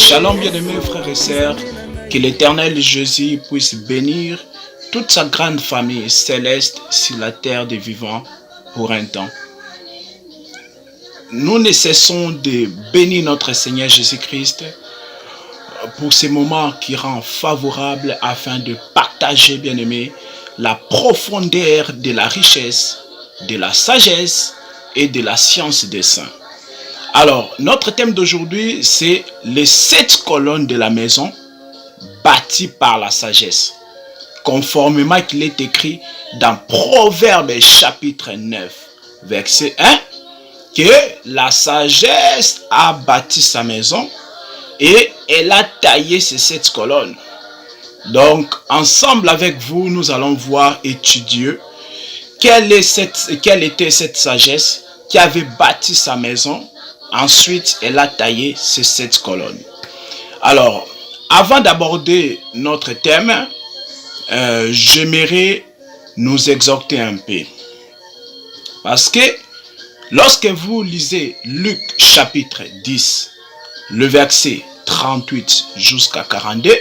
Shalom bien-aimés frères et sœurs, que l'Éternel Jésus puisse bénir toute sa grande famille céleste sur la terre des vivants pour un temps. Nous ne cessons de bénir notre Seigneur Jésus-Christ pour ces moments qui rendent favorables afin de partager, bien-aimés, la profondeur de la richesse, de la sagesse et de la science des saints. Alors, notre thème d'aujourd'hui, c'est les 7 colonnes de la maison bâties par la sagesse. Conformément qu'il est écrit dans Proverbes chapitre 9, verset 1, que la sagesse a bâti sa maison et elle a taillé ces 7 colonnes. Donc, ensemble avec vous, nous allons voir, étudier quelle était cette sagesse qui avait bâti sa maison. Ensuite, elle a taillé ces 7 colonnes. Alors, avant d'aborder notre thème, j'aimerais nous exhorter un peu. Parce que lorsque vous lisez Luc chapitre 10, le verset 38 jusqu'à 42,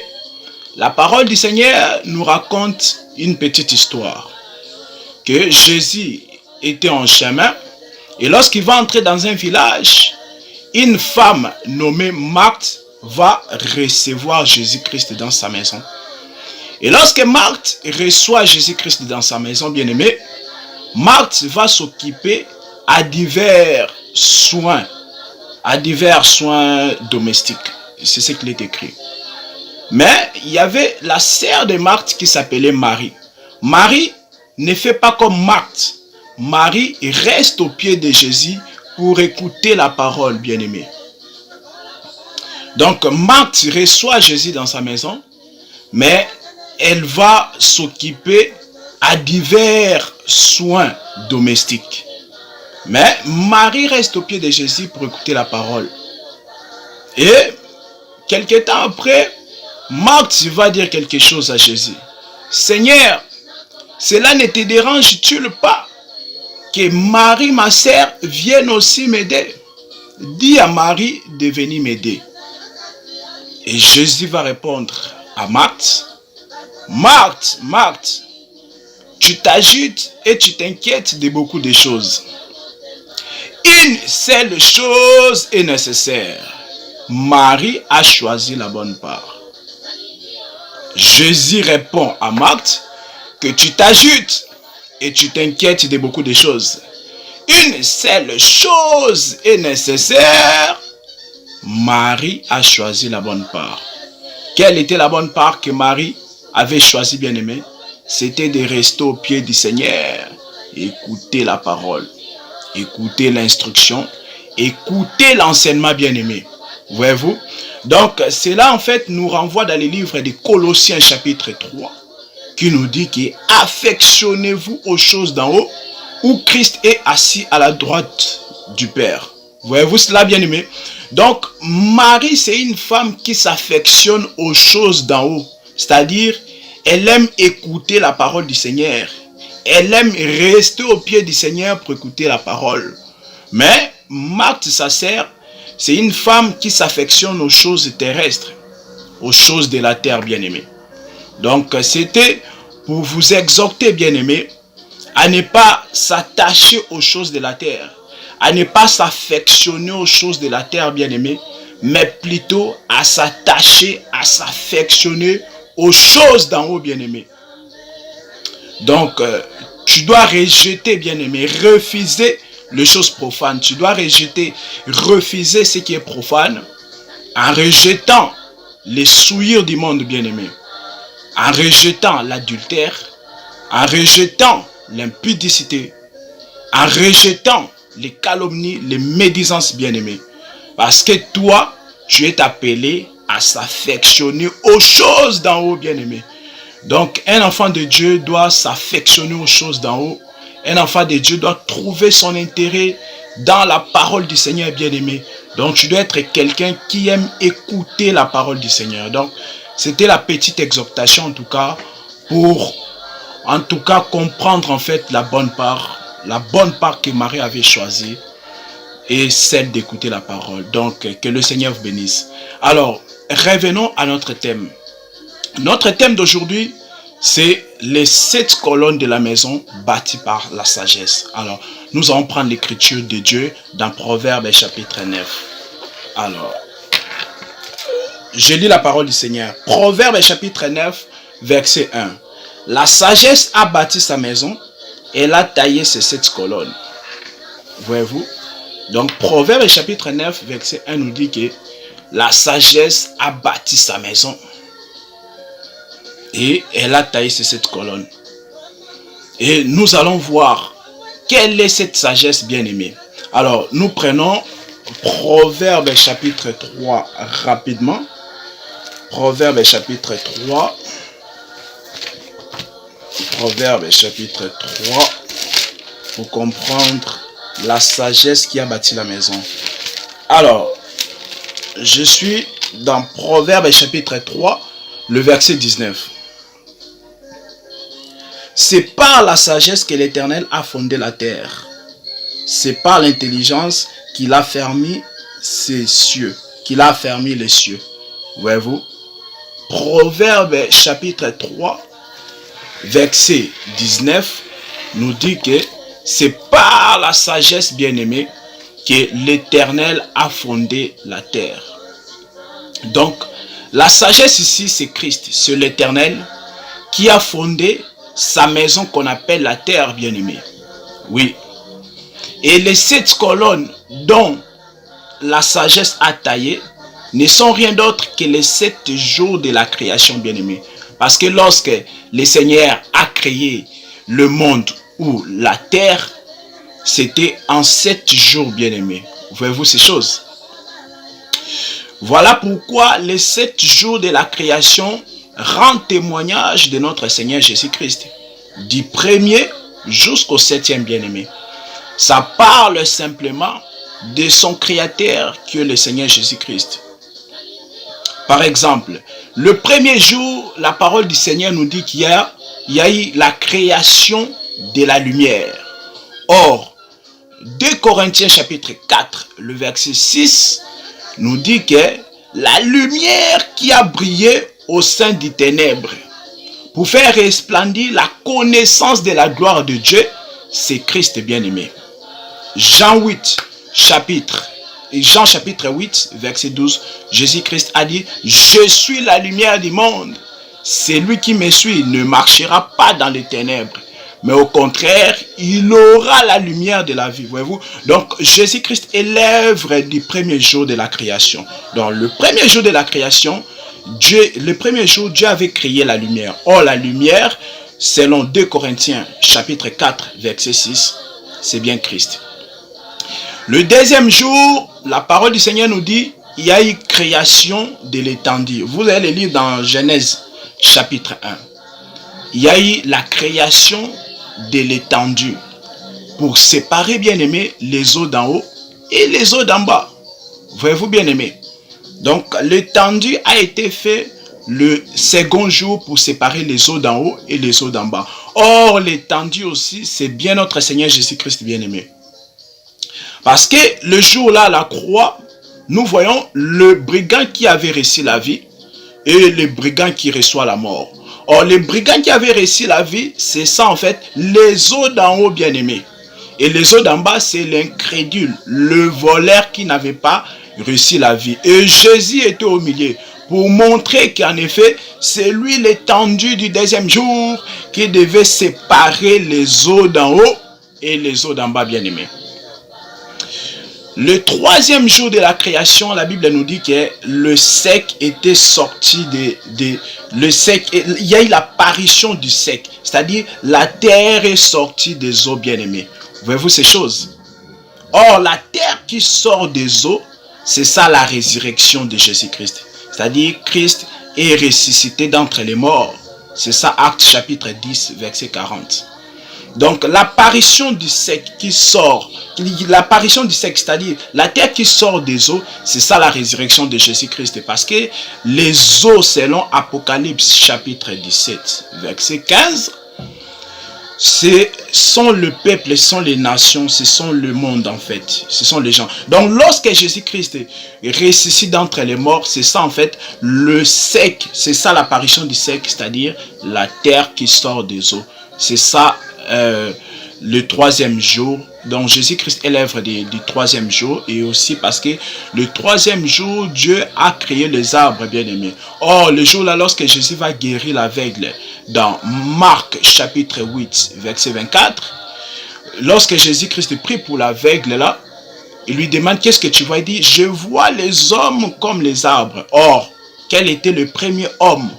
la parole du Seigneur nous raconte une petite histoire. Que Jésus était en chemin et lorsqu'il va entrer dans un village, une femme nommée Marthe va recevoir Jésus-Christ dans sa maison. Et lorsque Marthe reçoit Jésus-Christ dans sa maison, bien-aimé, Marthe va s'occuper à divers soins domestiques. C'est ce qu'il est écrit. Mais il y avait la sœur de Marthe qui s'appelait Marie. Marie ne fait pas comme Marthe. Marie reste au pied de Jésus pour écouter la parole, bien-aimée. Donc, Marthe reçoit Jésus dans sa maison, mais elle va s'occuper à divers soins domestiques. Mais Marie reste au pied de Jésus pour écouter la parole. Et, quelque temps après, Marthe va dire quelque chose à Jésus. Seigneur, cela ne te dérange-t-il pas que Marie, ma sœur, vienne aussi m'aider? Dis à Marie de venir m'aider. Et Jésus va répondre à Marthe. Marthe, Marthe, tu t'agites et tu t'inquiètes de beaucoup de choses. Une seule chose est nécessaire. Marie a choisi la bonne part. Jésus répond à Marthe que tu t'agites et tu t'inquiètes de beaucoup de choses. Une seule chose est nécessaire. Marie a choisi la bonne part. Quelle était la bonne part que Marie avait choisie, bien-aimée? C'était de rester au pied du Seigneur, écouter la parole, écouter l'instruction, écouter l'enseignement, bien-aimé. Voyez-vous? Donc, cela en fait nous renvoie dans les livres de Colossiens chapitre 3. Qui nous dit que affectionnez-vous aux choses d'en haut où Christ est assis à la droite du Père. Voyez-vous cela, bien-aimé? Donc, Marie, c'est une femme qui s'affectionne aux choses d'en haut. C'est-à-dire, elle aime écouter la parole du Seigneur. Elle aime rester au pied du Seigneur pour écouter la parole. Mais, Marthe, sa sœur, c'est une femme qui s'affectionne aux choses terrestres, aux choses de la terre, bien-aimé. Donc, c'était pour vous exhorter, bien-aimés, à ne pas s'attacher aux choses de la terre, à ne pas s'affectionner aux choses de la terre, bien-aimés, mais plutôt à s'attacher, à s'affectionner aux choses d'en haut, bien-aimés. Donc, tu dois rejeter, bien-aimé, refuser les choses profanes. Tu dois refuser ce qui est profane, en rejetant les souillures du monde, bien-aimé. En rejetant l'adultère, en rejetant l'impudicité, en rejetant les calomnies, les médisances, bien-aimés. Parce que toi, tu es appelé à s'affectionner aux choses d'en haut, bien-aimé. Donc, un enfant de Dieu doit s'affectionner aux choses d'en haut. Un enfant de Dieu doit trouver son intérêt dans la parole du Seigneur, bien-aimé. Donc, tu dois être quelqu'un qui aime écouter la parole du Seigneur. Donc, c'était la petite exhortation en tout cas pour comprendre en fait la bonne part que Marie avait choisie et celle d'écouter la parole. Donc, que le Seigneur vous bénisse. Alors, revenons à notre thème. Notre thème d'aujourd'hui, c'est les 7 colonnes de la maison bâties par la sagesse. Alors, nous allons prendre l'écriture de Dieu dans Proverbes chapitre 9. Alors, je lis la parole du Seigneur. Proverbes chapitre 9, verset 1. La sagesse a bâti sa maison, elle a taillé ses 7 colonnes. Voyez-vous? Donc, Proverbes chapitre 9, verset 1 nous dit que la sagesse a bâti sa maison. Et elle a taillé ses 7 colonnes. Et nous allons voir quelle est cette sagesse bien-aimée. Alors, nous prenons Proverbes chapitre 3 rapidement. Proverbes chapitre 3. Proverbes chapitre 3. Pour comprendre la sagesse qui a bâti la maison. Alors, je suis dans Proverbes chapitre 3, le verset 19. C'est par la sagesse que l'Éternel a fondé la terre. C'est par l'intelligence qu'il a fermé ses cieux, qu'il a affermi les cieux. Voyez-vous? Proverbe chapitre 3, verset 19, nous dit que c'est par la sagesse bien-aimée que l'Éternel a fondé la terre. Donc, la sagesse ici, c'est Christ, c'est l'Éternel qui a fondé sa maison qu'on appelle la terre bien-aimée. Oui. Et les 7 colonnes dont la sagesse a taillé ne sont rien d'autre que les 7 jours de la création bien-aimée. Parce que lorsque le Seigneur a créé le monde ou la terre, c'était en 7 jours bien-aimés. Voyez-vous ces choses? Voilà pourquoi les 7 jours de la création rendent témoignage de notre Seigneur Jésus-Christ. Du premier jusqu'au 7e bien-aimé. Ça parle simplement de son créateur qui est le Seigneur Jésus-Christ. Par exemple, le premier jour, la parole du Seigneur nous dit qu'il y a eu la création de la lumière. Or, 2 Corinthiens chapitre 4, le verset 6, nous dit que la lumière qui a brillé au sein des ténèbres pour faire resplendir la connaissance de la gloire de Dieu, c'est Christ bien-aimé. Jean chapitre 8, verset 12, Jésus-Christ a dit, « Je suis la lumière du monde. Celui qui me suit ne marchera pas dans les ténèbres, mais au contraire, il aura la lumière de la vie. » Voyez-vous? Donc, Jésus-Christ est l'œuvre du premier jour de la création. Dans le premier jour de la création, Dieu avait créé la lumière. Or, la lumière, selon 2 Corinthiens chapitre 4, verset 6, c'est bien Christ. Le deuxième jour, la parole du Seigneur nous dit, il y a eu création de l'étendue. Vous allez le lire dans Genèse chapitre 1. Il y a eu la création de l'étendue pour séparer, bien aimé, les eaux d'en haut et les eaux d'en bas. Voyez-vous, bien aimé? Donc, l'étendue a été fait le second jour pour séparer les eaux d'en haut et les eaux d'en bas. Or, l'étendue aussi, c'est bien notre Seigneur Jésus-Christ, bien aimé. Parce que le jour-là, la croix, nous voyons le brigand qui avait reçu la vie et le brigand qui reçoit la mort. Or, le brigand qui avait reçu la vie, c'est ça en fait, les eaux d'en haut bien aimés. Et les eaux d'en bas, c'est l'incrédule, le voleur qui n'avait pas reçu la vie. Et Jésus était au milieu pour montrer qu'en effet, c'est lui l'étendue du deuxième jour qui devait séparer les eaux d'en haut et les eaux d'en bas bien aimés. Le troisième jour de la création, la Bible nous dit que le sec était sorti le sec. Il y a eu l'apparition du sec, c'est-à-dire la terre est sortie des eaux bien-aimées. Voyez-vous ces choses? Or, la terre qui sort des eaux, c'est ça la résurrection de Jésus-Christ. C'est-à-dire Christ est ressuscité d'entre les morts. C'est ça, Actes chapitre 10, verset 40. Donc, l'apparition du sec qui sort, c'est-à-dire la terre qui sort des eaux, c'est ça la résurrection de Jésus-Christ. Parce que les eaux, selon Apocalypse chapitre 17, verset 15, ce sont le peuple, ce sont les nations, ce sont le monde en fait, ce sont les gens. Donc lorsque Jésus-Christ ressuscite d'entre les morts, c'est ça en fait le sec, c'est ça l'apparition du sec, c'est-à-dire la terre qui sort des eaux. C'est ça le troisième jour. Donc Jésus-Christ est l'œuvre du troisième jour, et aussi parce que le troisième jour, Dieu a créé les arbres, bien-aimés. Or, le jour là, lorsque Jésus va guérir l'aveugle, dans Marc chapitre 8, verset 24, lorsque Jésus-Christ prie pour l'aveugle là, il lui demande qu'est-ce que tu vois. Il dit, je vois les hommes comme les arbres. Or, quel était le premier homme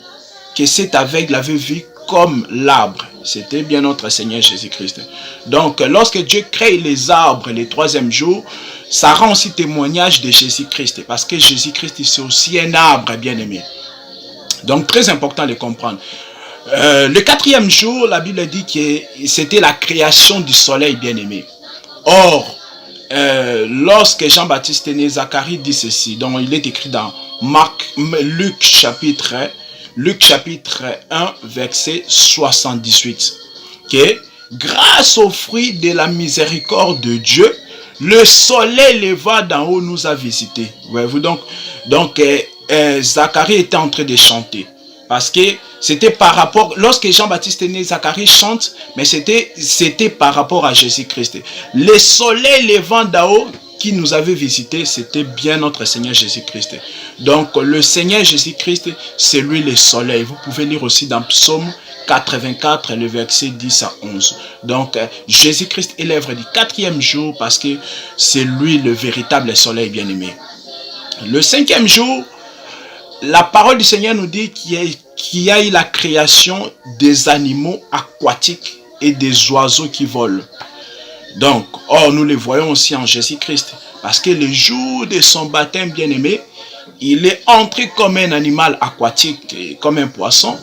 que cet aveugle avait vu comme l'arbre? C'était bien notre Seigneur Jésus-Christ. Donc, lorsque Dieu crée les arbres le troisième jour, ça rend aussi témoignage de Jésus-Christ. Parce que Jésus-Christ, c'est aussi un arbre, bien-aimé. Donc, très important de comprendre. Le quatrième jour, la Bible dit que c'était la création du soleil, bien-aimé. Or, lorsque Jean-Baptiste est né, Zacharie dit ceci. Donc, il est écrit dans Luc chapitre 1, verset 78. Que grâce au fruit de la miséricorde de Dieu, le soleil leva d'en haut nous a visités. Voyez-vous donc, Zacharie était en train de chanter. Parce que c'était par rapport, lorsque Jean-Baptiste est né, Zacharie chante, mais c'était par rapport à Jésus-Christ. Le soleil levant d'en haut qui nous avait visités, c'était bien notre Seigneur Jésus-Christ. Donc le Seigneur Jésus-Christ, c'est lui le soleil. Vous pouvez lire aussi dans Psaume 84, le verset 10 à 11. Donc Jésus-Christ est l'œuvre du quatrième jour parce que c'est lui le véritable soleil bien-aimé. Le cinquième jour, la parole du Seigneur nous dit qu'il y a eu la création des animaux aquatiques et des oiseaux qui volent. Donc, or nous les voyons aussi en Jésus-Christ. Parce que le jour de son baptême bien-aimé, il est entré comme un animal aquatique, comme un poisson.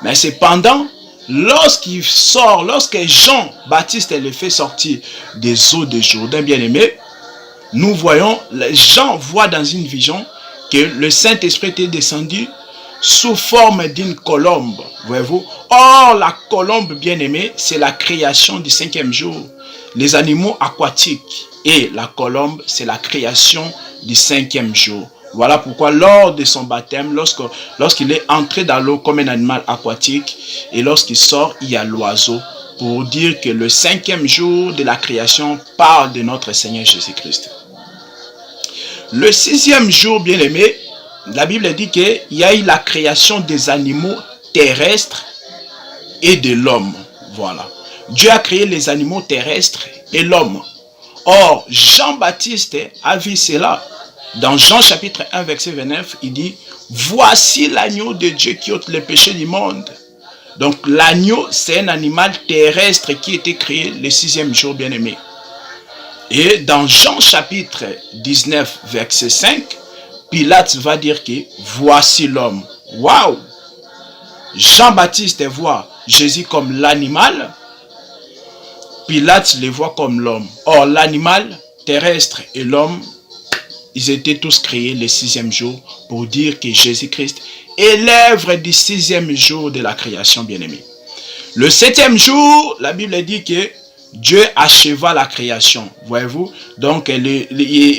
Mais cependant, lorsqu'il sort, lorsque Jean-Baptiste le fait sortir des eaux de Jourdain bien-aimé, nous voyons, Jean voit dans une vision que le Saint-Esprit était descendu sous forme d'une colombe. Voyez-vous? Or, la colombe bien-aimée, c'est la création du cinquième jour. Les animaux aquatiques et la colombe, c'est la création du cinquième jour. Voilà pourquoi lors de son baptême, lorsqu'il est entré dans l'eau comme un animal aquatique et lorsqu'il sort, il y a l'oiseau, pour dire que le cinquième jour de la création parle de notre Seigneur Jésus-Christ. Le sixième jour, bien-aimé, la Bible dit qu'il y a eu la création des animaux terrestres et de l'homme. Voilà. Dieu a créé les animaux terrestres et l'homme. Or, Jean-Baptiste a vu cela. Dans Jean chapitre 1, verset 29, il dit, « Voici l'agneau de Dieu qui ôte les péchés du monde. » Donc, l'agneau, c'est un animal terrestre qui a été créé le sixième jour, bien-aimé. Et dans Jean chapitre 19, verset 5, Pilate va dire que « Voici l'homme. » Waouh! Jean-Baptiste voit Jésus comme l'animal, Pilate les voit comme l'homme. Or, l'animal terrestre et l'homme, ils étaient tous créés le sixième jour pour dire que Jésus-Christ est l'œuvre du sixième jour de la création, bien-aimé. Le septième jour, la Bible dit que Dieu acheva la création, voyez-vous. Donc,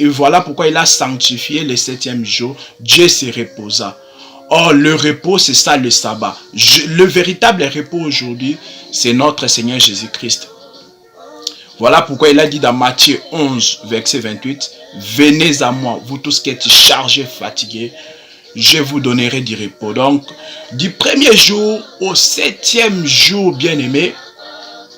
voilà pourquoi il a sanctifié le septième jour. Dieu se reposa. Or, le repos, c'est ça le sabbat. Le véritable repos aujourd'hui, c'est notre Seigneur Jésus-Christ. Voilà pourquoi il a dit dans Matthieu 11, verset 28, « Venez à moi, vous tous qui êtes chargés, fatigués, je vous donnerai du repos. » Donc, du premier jour au septième jour, bien-aimé,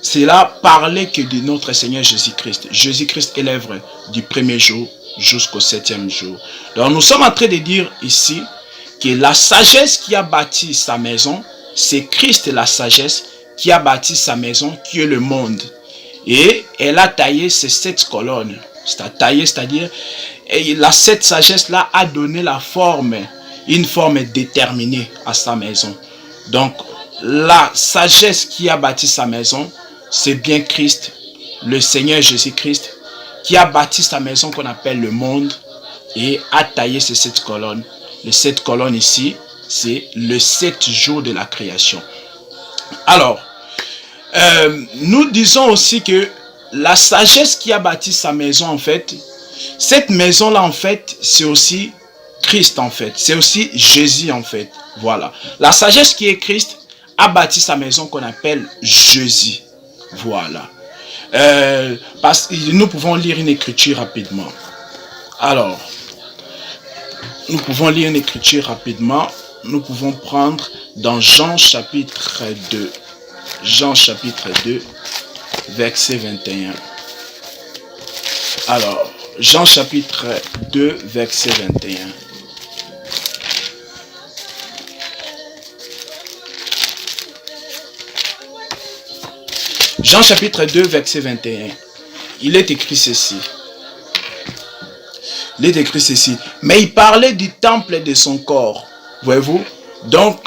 c'est là parler que de notre Seigneur Jésus-Christ. Jésus-Christ est l'œuvre du premier jour jusqu'au septième jour. Donc, nous sommes en train de dire ici que la sagesse qui a bâti sa maison, c'est Christ la sagesse qui a bâti sa maison, qui est le monde. Et elle a taillé ces 7 colonnes. C'est-à-dire, cette sagesse-là a donné la forme, une forme déterminée à sa maison. Donc, la sagesse qui a bâti sa maison, c'est bien Christ, le Seigneur Jésus-Christ, qui a bâti sa maison qu'on appelle le monde et a taillé ces 7 colonnes. Les 7 colonnes ici, c'est le 7 jours de la création. Alors, Nous disons aussi que la sagesse qui a bâti sa maison, en fait, cette maison-là, en fait, c'est aussi Christ, en fait. C'est aussi Jésus, en fait. Voilà. La sagesse qui est Christ a bâti sa maison qu'on appelle Jésus. Voilà. Parce que nous pouvons lire une écriture rapidement. Alors, nous pouvons lire une écriture rapidement. Nous pouvons prendre dans Jean chapitre 2. Jean chapitre 2, verset 21. Alors, Jean chapitre 2, verset 21. Jean chapitre 2, verset 21. Il est écrit ceci. Il est écrit ceci. Mais il parlait du temple et de son corps. Voyez-vous? Donc,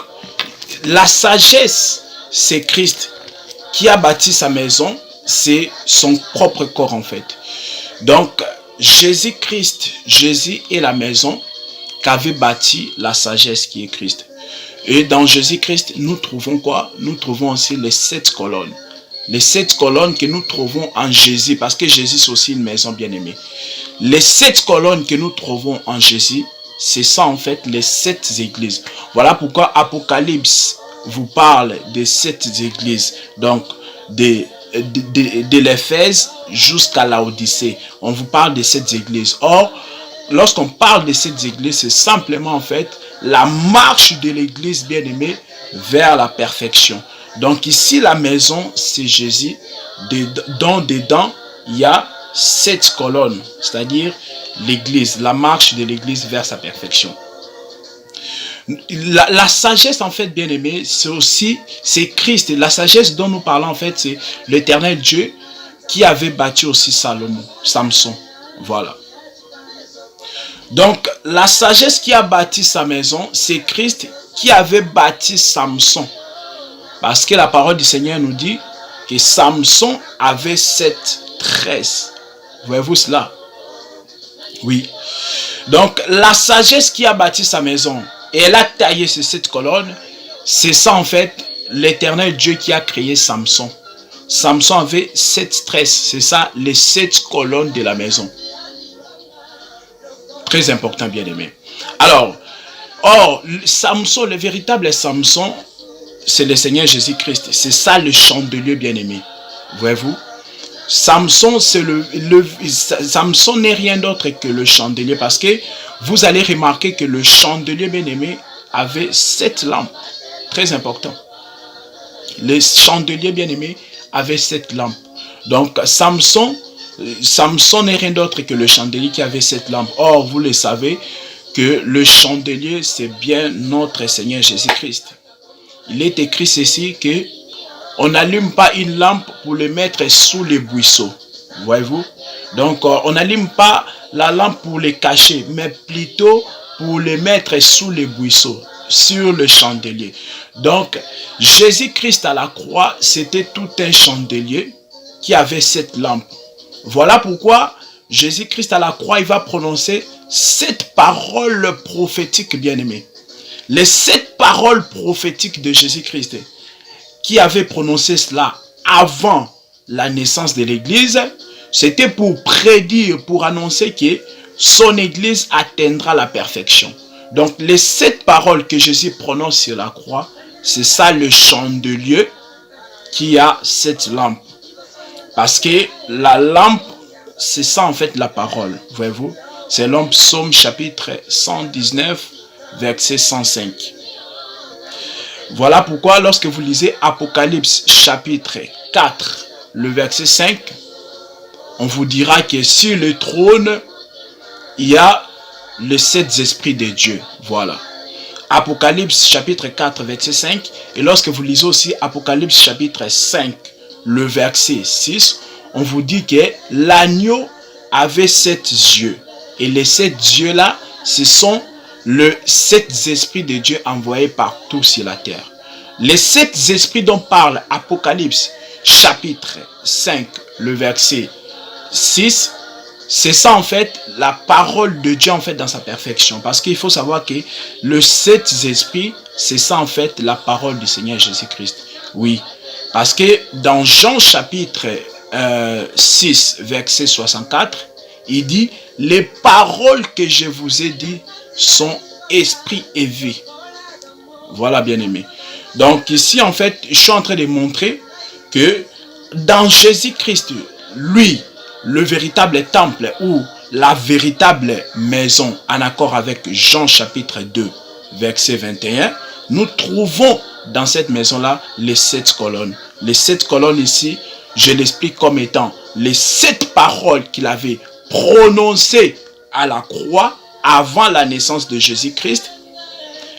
la sagesse, c'est Christ qui a bâti sa maison. C'est son propre corps en fait. Donc, Jésus-Christ, Jésus est la maison qu'avait bâti la sagesse qui est Christ. Et dans Jésus-Christ, nous trouvons quoi? Nous trouvons aussi les 7 colonnes. Les 7 colonnes que nous trouvons en Jésus, parce que Jésus c'est aussi une maison bien-aimée. Les 7 colonnes que nous trouvons en Jésus, c'est ça en fait les 7 églises. Voilà pourquoi Apocalypse vous parle des 7 églises. Donc, de l'Éphèse jusqu'à l'Odyssée. On vous parle de 7 églises. Or, lorsqu'on parle de 7 églises, c'est simplement en fait la marche de l'église bien-aimée vers la perfection. Donc ici, la maison, c'est Jésus. Dedans, il y a 7 colonnes, c'est-à-dire l'église, la marche de l'église vers sa perfection. La sagesse, en fait, bien-aimé, c'est Christ. La sagesse dont nous parlons, en fait, c'est l'éternel Dieu qui avait bâti aussi Samson. Voilà. Donc, la sagesse qui a bâti sa maison, c'est Christ qui avait bâti Samson. Parce que la parole du Seigneur nous dit que Samson avait 7 tresses. Voyez-vous cela? Oui. Donc, la sagesse qui a bâti sa maison, et elle a taillé ces 7 colonnes, c'est ça en fait, l'éternel Dieu qui a créé Samson. Samson avait 7 tresses, c'est ça, les 7 colonnes de la maison. Très important, bien aimé. Alors, Samson, le véritable Samson, c'est le Seigneur Jésus-Christ. C'est ça le chandelier bien-aimé. Voyez-vous? Samson, Samson n'est rien d'autre que le chandelier. Parce que vous allez remarquer que le chandelier bien-aimé avait 7 lampes. Très important. Le chandelier bien-aimé avait 7 lampes. Donc, Samson n'est rien d'autre que le chandelier qui avait 7 lampes. Or, vous le savez que le chandelier, c'est bien notre Seigneur Jésus-Christ. Il est écrit ceci que on n'allume pas une lampe pour le mettre sous les buisseaux. Voyez-vous? Donc, on n'allume pas la lampe pour le cacher, mais plutôt pour le mettre sous les buisseaux, sur le chandelier. Donc, Jésus-Christ à la croix, c'était tout un chandelier qui avait 7 lampes. Voilà pourquoi Jésus-Christ à la croix, il va prononcer 7 paroles prophétiques bien-aimées. Les 7 paroles prophétiques de Jésus-Christ qui avait prononcé cela avant la naissance de l'église, c'était pour prédire, pour annoncer que son église atteindra la perfection. Donc les 7 paroles que Jésus prononce sur la croix, c'est ça le chandelier qui a 7 lampes. Parce que la lampe, c'est ça en fait la parole, voyez-vous. C'est l'homme Psaume chapitre 119, verset 105. Voilà pourquoi lorsque vous lisez Apocalypse chapitre 4, le verset 5, on vous dira que sur le trône, il y a les 7 esprits de Dieu. Voilà. Apocalypse chapitre 4, verset 5. Et lorsque vous lisez aussi Apocalypse chapitre 5, le verset 6, on vous dit que l'agneau avait 7 yeux. Et les 7 yeux-là, ce sont les 7 esprits de Dieu envoyés partout sur la terre. Les 7 esprits dont parle Apocalypse chapitre 5, le verset 6, c'est ça en fait la parole de Dieu en fait dans sa perfection. Parce qu'il faut savoir que les 7 esprits, c'est ça en fait la parole du Seigneur Jésus-Christ. Oui, Parce que dans Jean chapitre 6, verset 64, il dit, les paroles que je vous ai dites sont esprit et vie. Voilà, bien-aimé. Donc ici, en fait, je suis en train de montrer que dans Jésus-Christ, lui, le véritable temple ou la véritable maison, en accord avec Jean chapitre 2, verset 21, nous trouvons dans cette maison-là les 7 colonnes. Les 7 colonnes ici, je l'explique comme étant les 7 paroles qu'il avait prononcées à la croix avant la naissance de Jésus-Christ.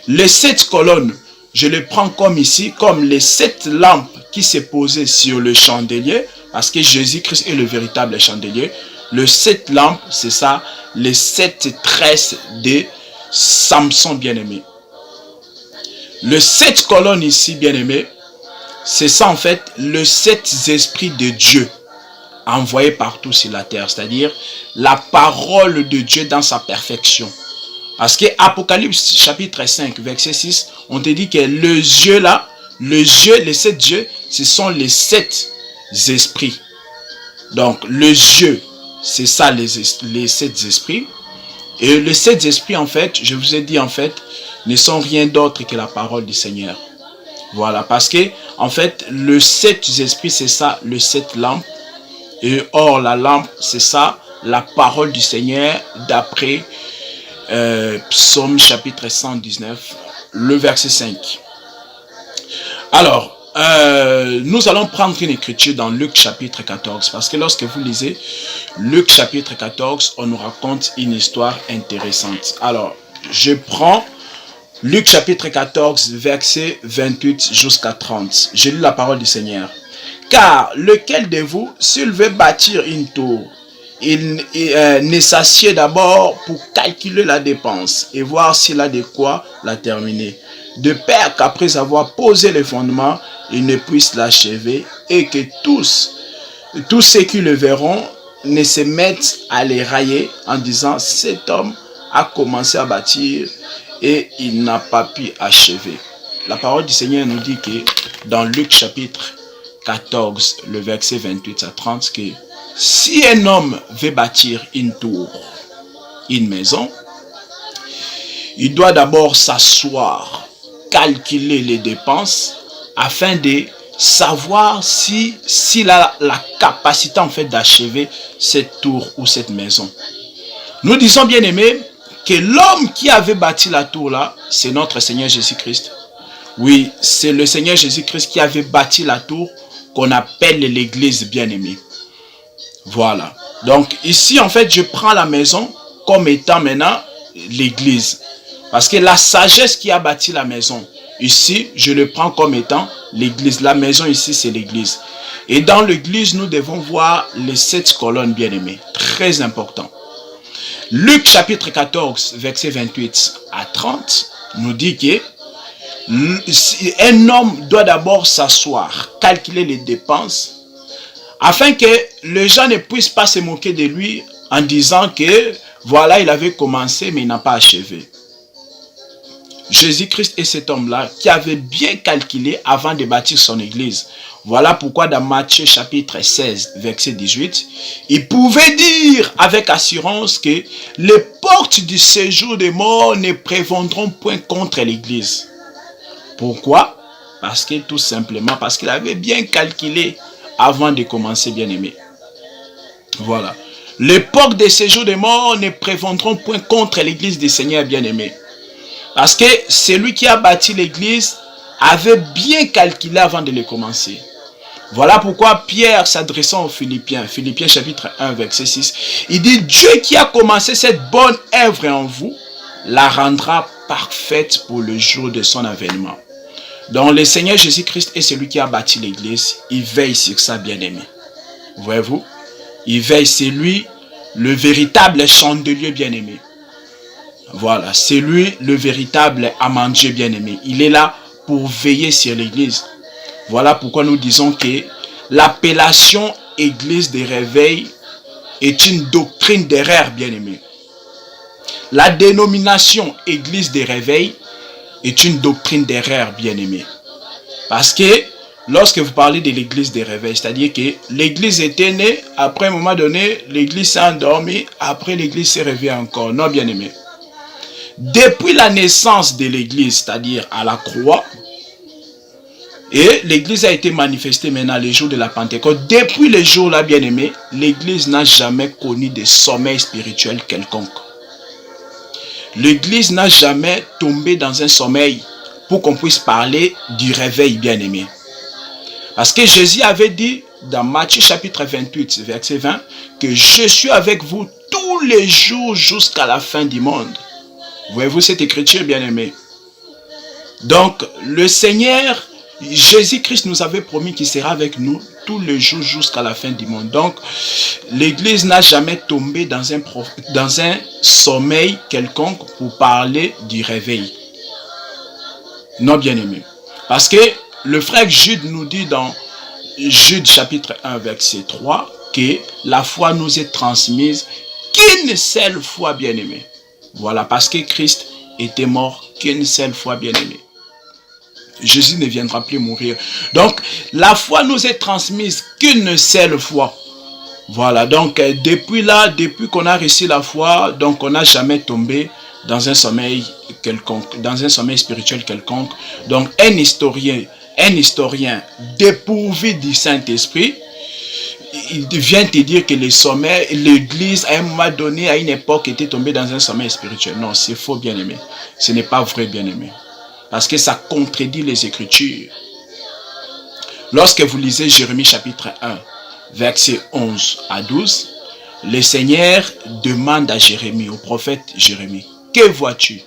Les 7 colonnes, je les prends comme ici, comme les 7 lampes qui se posaient sur le chandelier, parce que Jésus-Christ est le véritable chandelier. Les 7 lampes, c'est ça, les 7 tresses de Samson bien-aimé. Les 7 colonnes ici, bien-aimé, c'est ça en fait, les 7 esprits de Dieu envoyés partout sur la terre, c'est-à-dire la parole de Dieu dans sa perfection. Parce que Apocalypse chapitre 5, verset 6, on te dit que le Dieu là, les 7 dieux, ce sont les 7 esprits. Donc le Dieu, c'est ça les 7 esprits. Et les 7 esprits en fait, je vous ai dit en fait, ne sont rien d'autre que la parole du Seigneur. Voilà, parce que en fait, le 7 esprits, c'est ça, le 7 lampes. Et or, la lampe, c'est ça, la parole du Seigneur, d'après Psaume chapitre 119, le verset 5. Alors, nous allons prendre une écriture dans Luc chapitre 14, parce que lorsque vous lisez Luc chapitre 14, on nous raconte une histoire intéressante. Alors, je prends Luc chapitre 14, verset 28 jusqu'à 30. Je lis la parole du Seigneur. Car lequel de vous, s'il veut bâtir une tour, il ne s'assied d'abord pour calculer la dépense et voir s'il a de quoi la terminer. De peur qu'après avoir posé les fondements, il ne puisse l'achever et que tous ceux qui le verront ne se mettent à les railler en disant, cet homme a commencé à bâtir et il n'a pas pu achever. La parole du Seigneur nous dit que dans Luc chapitre 14, le verset 28 à 30, que si un homme veut bâtir une tour, une maison, il doit d'abord s'asseoir, calculer les dépenses afin de savoir s'il a la capacité en fait d'achever cette tour ou cette maison. Nous disons bien aimé que l'homme qui avait bâti la tour là, c'est notre Seigneur Jésus-Christ. Oui, c'est le Seigneur Jésus-Christ qui avait bâti la tour qu'on appelle l'église bien-aimée. Voilà. Donc ici en fait je prends la maison comme étant maintenant l'église. Parce que la sagesse qui a bâti la maison, ici je le prends comme étant l'église. La maison ici c'est l'église. Et dans l'église nous devons voir les 7 colonnes bien-aimées. Très important. Luc chapitre 14 verset 28 à 30 nous dit que un homme doit d'abord s'asseoir, calculer les dépenses, afin que les gens ne puissent pas se moquer de lui en disant que voilà, il avait commencé mais il n'a pas achevé. Jésus-Christ est cet homme-là qui avait bien calculé avant de bâtir son église. Voilà pourquoi dans Matthieu chapitre 16, verset 18, il pouvait dire avec assurance que les portes du séjour des morts ne prévaudront point contre l'église. Pourquoi? Parce que tout simplement, parce qu'il avait bien calculé avant de commencer, bien aimé. Voilà. Les portes des séjours des morts ne prévaudront point contre l'église du Seigneur bien aimé. Parce que celui qui a bâti l'église avait bien calculé avant de le commencer. Voilà pourquoi Pierre, s'adressant aux Philippiens, Philippiens chapitre 1, verset 6, il dit, Dieu qui a commencé cette bonne œuvre en vous, la rendra parfaite pour le jour de son avènement. Donc le Seigneur Jésus-Christ est celui qui a bâti l'église. Il veille sur ça, bien-aimé. Voyez-vous? Il veille, c'est lui, le véritable chandelier bien-aimé. Voilà, c'est lui, le véritable amandier bien-aimé. Il est là pour veiller sur l'église. Voilà pourquoi nous disons que l'appellation église de réveil est une doctrine d'erreur, bien-aimé. La dénomination église de réveil est une doctrine d'erreur, bien-aimé. Parce que lorsque vous parlez de l'église des réveils, c'est-à-dire que l'église était née, après un moment donné, l'église s'est endormie, après l'église s'est réveillée encore. Non, bien aimé. Depuis la naissance de l'église, c'est-à-dire à la croix, et l'église a été manifestée maintenant les jours de la Pentecôte. Depuis les jours-là, bien aimé, l'église n'a jamais connu de sommeil spirituel quelconque. L'église n'a jamais tombé dans un sommeil pour qu'on puisse parler du réveil, bien aimé. Parce que Jésus avait dit dans Matthieu chapitre 28, verset 20, que je suis avec vous tous les jours jusqu'à la fin du monde. Voyez-vous cette écriture, bien aimé? Donc, le Seigneur, Jésus-Christ nous avait promis qu'il sera avec nous tous les jours jusqu'à la fin du monde. Donc, l'église n'a jamais tombé dans un sommeil quelconque pour parler du réveil. Non, bien aimé. Parce que le frère Jude nous dit dans Jude chapitre 1 verset 3 que la foi nous est transmise qu'une seule fois, bien aimé. Voilà, parce que Christ était mort qu'une seule fois, bien aimé. Jésus ne viendra plus mourir. Donc, la foi nous est transmise qu'une seule fois. Voilà, donc depuis là, depuis qu'on a reçu la foi, donc on n'a jamais tombé dans un sommeil quelconque, dans un sommeil spirituel quelconque. Donc, un historien dépourvu du Saint-Esprit, il vient te dire que l'église, à un moment donné, à une époque, était tombée dans un sommeil spirituel. Non, c'est faux, bien-aimé. Ce n'est pas vrai, bien-aimé. Parce que ça contredit les Écritures. Lorsque vous lisez Jérémie chapitre 1, versets 11 à 12, le Seigneur demande à Jérémie, au prophète Jérémie, « Que vois-tu »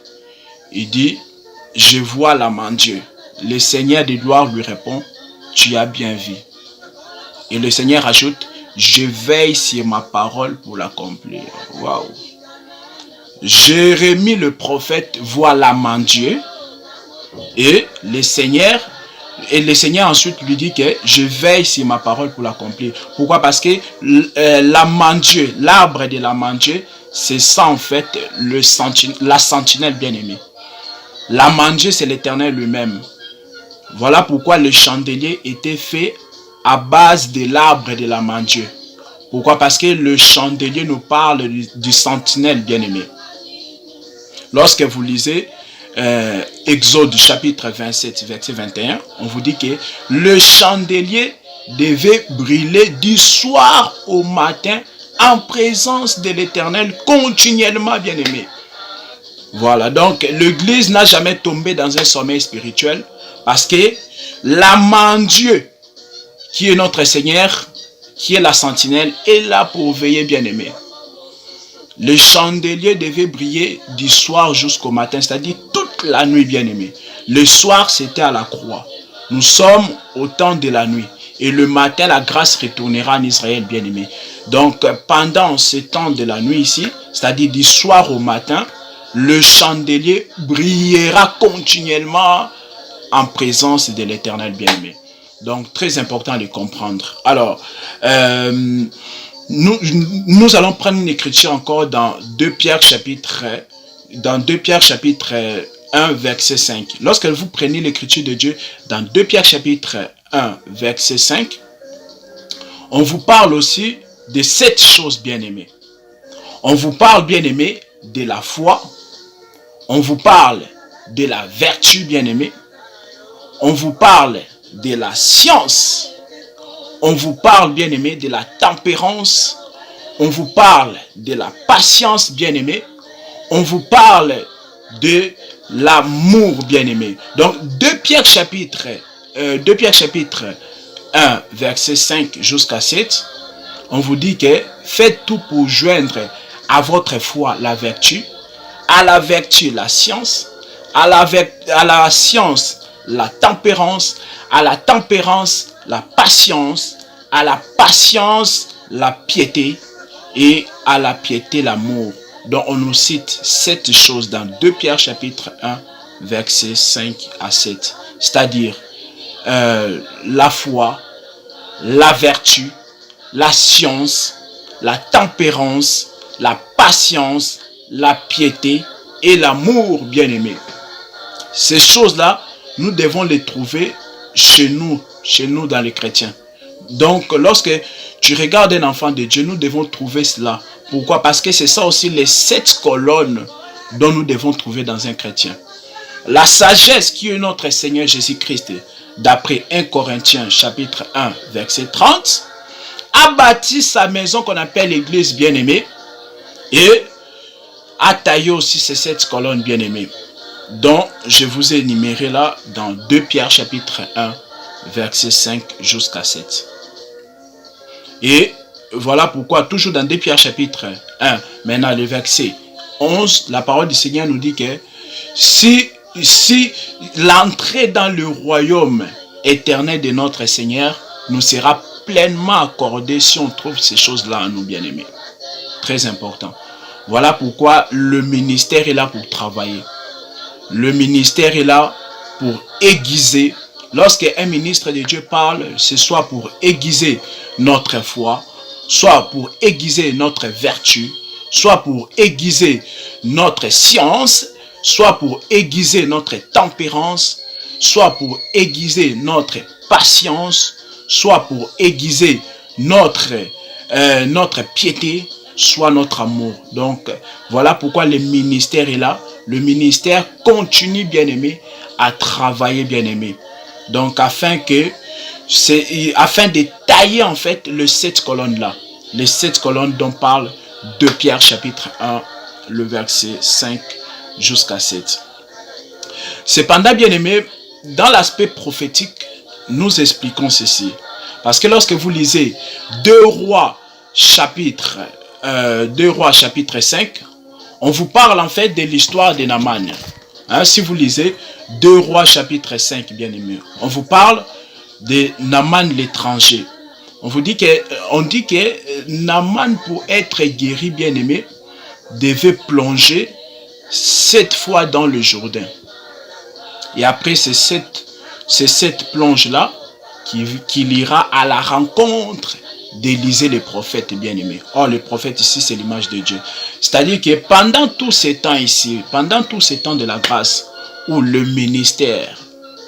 Il dit, « Je vois la main de Dieu. » Le Seigneur de gloire lui répond, « Tu as bien vu. » Et le Seigneur ajoute, « Je veille sur ma parole pour l'accomplir. » Waouh! Jérémie le prophète voit la main de Dieu. Et le Seigneur ensuite lui dit que je veille sur ma parole pour l'accomplir. Pourquoi? Parce que la main de Dieu, l'arbre de la main de Dieu, c'est ça en fait la sentinelle bien-aimée. La main de Dieu, c'est l'Éternel lui-même. Voilà pourquoi le chandelier était fait à base de l'arbre de la main de Dieu. Pourquoi? Parce que le chandelier nous parle du sentinelle bien-aimé. Lorsque vous lisez Exode chapitre 27 verset 21, on vous dit que le chandelier devait brûler du soir au matin en présence de l'Éternel continuellement, bien aimé. Voilà, donc l'église n'a jamais tombé dans un sommeil spirituel parce que la main de Dieu qui est notre Seigneur, qui est la sentinelle, est là pour veiller, bien aimé. Le chandelier devait briller du soir jusqu'au matin, c'est-à-dire toute la nuit, bien aimé. Le soir, c'était à la croix. Nous sommes au temps de la nuit. Et le matin, la grâce retournera en Israël, bien aimé. Donc, pendant ce temps de la nuit ici, c'est-à-dire du soir au matin, le chandelier brillera continuellement en présence de l'Éternel, bien aimé. Donc, très important de comprendre. Alors, nous allons prendre une écriture encore dans 2 Pierre chapitre 1 verset 5. Lorsque vous prenez l'écriture de Dieu dans 2 Pierre chapitre 1 verset 5, on vous parle aussi de 7 choses bien-aimées. On vous parle bien-aimé de la foi, on vous parle de la vertu bien-aimée, on vous parle de la science, on vous parle, bien-aimé, de la tempérance. On vous parle de la patience, bien-aimé. On vous parle de l'amour, bien-aimé. Donc, 2 Pierre chapitre 1, verset 5 jusqu'à 7, on vous dit que faites tout pour joindre à votre foi la vertu, à la vertu la science, à la science la tempérance, à la tempérance la patience, à la patience la piété et à la piété l'amour. Donc on nous cite 7 choses dans 2 Pierre chapitre 1 versets 5 à 7. C'est-à-dire la foi, la vertu, la science, la tempérance, la patience, la piété et l'amour, bien-aimé. Ces choses-là, nous devons les trouver chez nous chez nous dans les chrétiens. Donc, lorsque tu regardes un enfant de Dieu, nous devons trouver cela. Pourquoi? Parce que c'est ça aussi les 7 colonnes dont nous devons trouver dans un chrétien. La sagesse qui est notre Seigneur Jésus-Christ, d'après 1 Corinthiens chapitre 1, verset 30, a bâti sa maison qu'on appelle l'église bien-aimée et a taillé aussi ces 7 colonnes bien-aimées, dont je vous ai énuméré là dans 2 Pierre chapitre 1, verset 5 jusqu'à 7. Et voilà pourquoi, toujours dans 2 Pierre chapitre 1, maintenant le verset 11, la parole du Seigneur nous dit que si l'entrée dans le royaume éternel de notre Seigneur nous sera pleinement accordée si on trouve ces choses-là en nous, bien-aimés. Très important. Voilà pourquoi le ministère est là pour travailler. Le ministère est là pour aiguiser. Lorsqu'un ministre de Dieu parle, c'est soit pour aiguiser notre foi, soit pour aiguiser notre vertu, soit pour aiguiser notre science, soit pour aiguiser notre tempérance, soit pour aiguiser notre patience, soit pour aiguiser notre piété, soit notre amour. Donc, voilà pourquoi le ministère est là. Le ministère continue, bien-aimé, à travailler, bien-aimé. Donc, afin de tailler, en fait, les 7 colonnes-là. Les 7 colonnes dont parle 2 Pierre, chapitre 1, le verset 5 jusqu'à 7. Cependant, bien-aimé, dans l'aspect prophétique, nous expliquons ceci. Parce que lorsque vous lisez 2 Rois chapitre 5, on vous parle en fait de l'histoire de Naaman. Si vous lisez 2 Rois chapitre 5, bien-aimé, on vous parle de Naaman l'étranger. On dit que Naaman, pour être guéri, bien-aimé, devait plonger 7 fois dans le Jourdain. Et après ces 7 plonges-là, qu'il ira à la rencontre d'Élisée le prophète bien-aimé. Or, le prophète ici, c'est l'image de Dieu. C'est-à-dire que pendant tous ces temps ici, pendant tous ces temps de la grâce, où le ministère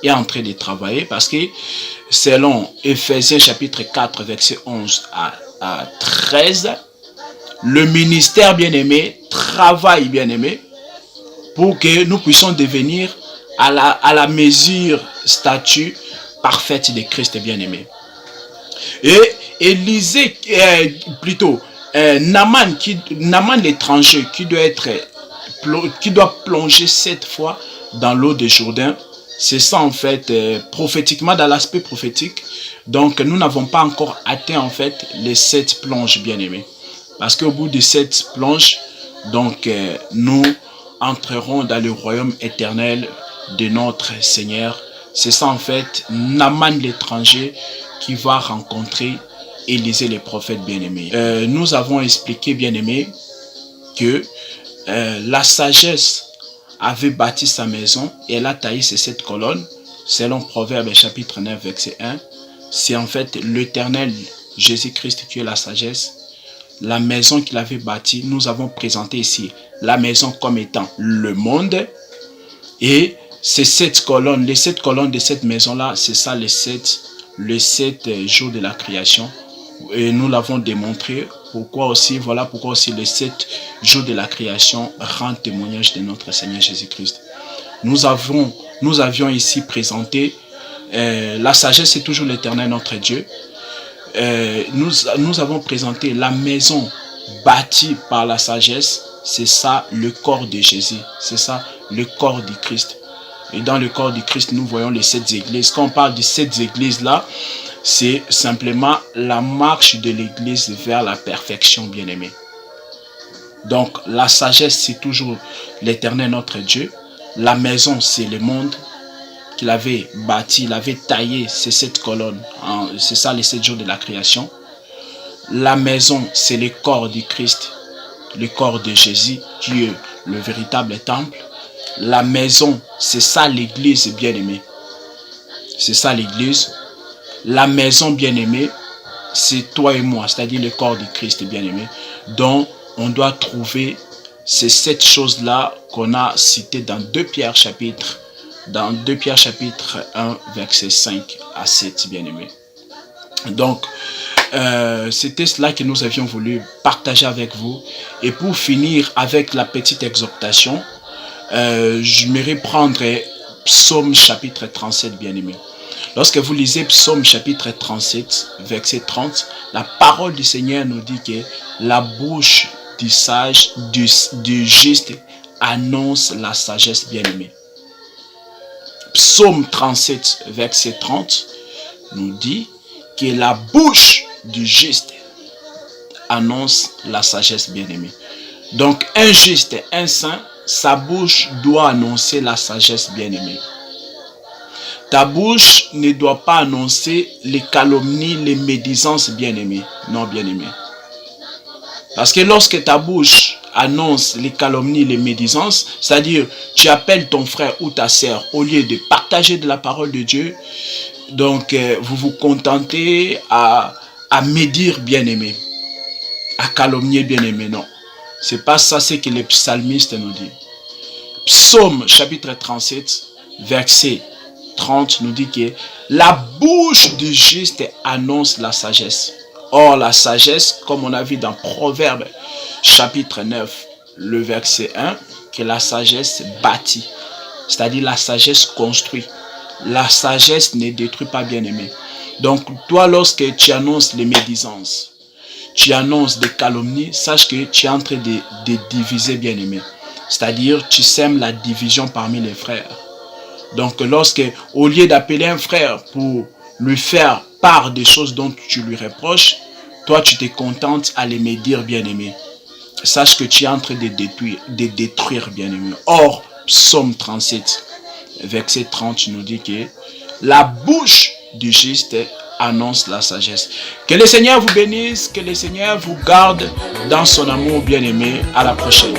est en train de travailler, parce que selon Ephésiens chapitre 4, verset 11 à 13, le ministère bien-aimé travaille bien-aimé pour que nous puissions devenir à la mesure, statut parfaite de Christ bien-aimé. Et Élisée, Naaman l'étranger qui doit plonger 7 fois dans l'eau de Jourdain, c'est ça en fait, prophétiquement, dans l'aspect prophétique. Donc nous n'avons pas encore atteint en fait les 7 plonges bien-aimés. Parce qu'au bout de 7 plonges, donc nous entrerons dans le royaume éternel de notre Seigneur. C'est ça en fait, Naaman l'étranger qui va rencontrer Élisée le prophète bien-aimé. Nous avons expliqué bien-aimé que la sagesse avait bâti sa maison et elle a taillé ses 7 colonnes selon Proverbe chapitre 9 verset 1. C'est en fait l'Éternel Jésus-Christ qui est la sagesse. La maison qu'il avait bâtie, nous avons présenté ici la maison comme étant le monde. Et ces 7 colonnes, les 7 colonnes de cette maison-là, c'est ça les 7 jours de la création. Et nous l'avons démontré. Voilà pourquoi aussi les 7 jours de la création rendent témoignage de notre Seigneur Jésus-Christ. Nous avions ici présenté la sagesse, c'est toujours l'Éternel notre Dieu. Nous avons présenté la maison bâtie par la sagesse. C'est ça le corps de Jésus. C'est ça le corps du Christ. Et dans le corps du Christ, nous voyons les 7 églises. Quand on parle de 7 églises-là, c'est simplement la marche de l'église vers la perfection, bien-aimée. Donc, la sagesse, c'est toujours l'Éternel notre Dieu. La maison, c'est le monde qu'il avait bâti, il avait taillé ces 7 colonnes. C'est ça les 7 jours de la création. La maison, c'est le corps du Christ, le corps de Jésus, qui est le véritable temple. La maison, c'est ça l'église bien-aimée. C'est ça l'église. La maison bien-aimée, c'est toi et moi, c'est-à-dire le corps du Christ bien-aimé, dont on doit trouver ces 7 choses-là qu'on a citées dans 2 Pierre chapitre dans 2 Pierre chapitre 1, verset 5 à 7, bien-aimés. Donc, c'était cela que nous avions voulu partager avec vous. Et pour finir avec la petite exhortation, j'aimerais prendre Psaume chapitre 37, bien-aimés. Lorsque vous lisez Psaume chapitre 37, verset 30, la parole du Seigneur nous dit que la bouche du sage, du juste, annonce la sagesse, bien-aimée. Psaume 37, verset 30, nous dit que la bouche du juste annonce la sagesse, bien-aimée. Donc, un juste, un saint, sa bouche doit annoncer la sagesse, bien-aimée. Ta bouche ne doit pas annoncer les calomnies, les médisances, bien-aimés. Non, bien-aimés. Parce que lorsque ta bouche annonce les calomnies, les médisances, c'est-à-dire tu appelles ton frère ou ta sœur au lieu de partager de la parole de Dieu, donc vous vous contentez à médire, bien-aimés, à calomnier, bien-aimés. Non, c'est pas ça ce que le psalmiste nous dit. Psaume chapitre 37, verset 30 nous dit que la bouche du juste annonce la sagesse. Or, la sagesse, comme on a vu dans Proverbe chapitre 9, le verset 1, que la sagesse bâtit. C'est-à-dire la sagesse construit. La sagesse ne détruit pas, bien-aimé. Donc, toi, lorsque tu annonces les médisances, tu annonces des calomnies, sache que tu es en train de diviser, bien-aimé. C'est-à-dire, tu sèmes la division parmi les frères. Donc, lorsque, au lieu d'appeler un frère pour lui faire part des choses dont tu lui reproches, toi, tu te contentes à les médire, bien-aimé. Sache que tu es en train de détruire, bien-aimé. Or, Psaume 37, verset 30, nous dit que la bouche du juste annonce la sagesse. Que le Seigneur vous bénisse, que le Seigneur vous garde dans son amour, bien-aimé. À la prochaine.